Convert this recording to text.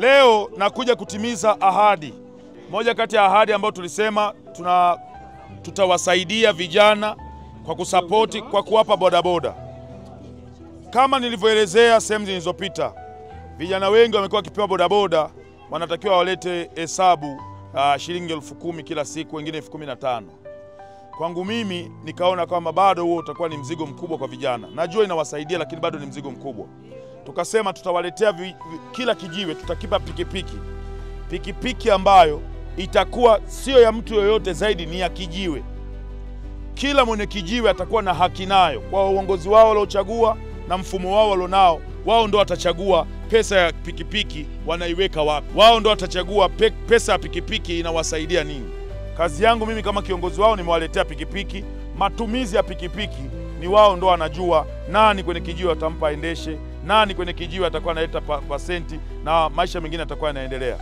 Leo nakuja kutimiza ahadi. Moja kati ya ahadi ambayo tulisema tutawasaidia vijana kwa kusapoti kwa kuwapa bodaboda. Kama nilivyoelezea sehemu zilizopita, vijana wengi wamekuwa wakipewa bodaboda, wanatakiwa walete hesabu shilingi 10,000 kila siku, wengine 15,000. Kwangu mimi nikaona kwamba bado huo utakuwa ni mzigo mkubwa kwa vijana. Najua inawasaidia lakini bado ni mzigo mkubwa. Tukasema tutawaletea kila kijiwe tutakipa pikipiki. Pikipiki ambayo itakuwa sio ya mtu yoyote, zaidi ni ya kijiwe. Kila mwenye kijiwe atakuwa na haki nayo. Kwa uongozi wao waliochagua na mfumo wao walionao, wao ndo watachagua pesa ya pikipiki wanaiweka wapi. Wao ndo watachagua pesa ya pikipiki inawasaidia nini. Kazi yangu mimi kama kiongozi wao nimewaletea pikipiki. Matumizi ya pikipiki ni wao ndo wanajua nani kwenye kijiwe watampa aendeshe, nani kwenye kijiwe atakuwa analeta pasenti, na maisha mengine atakuwa yanaendelea.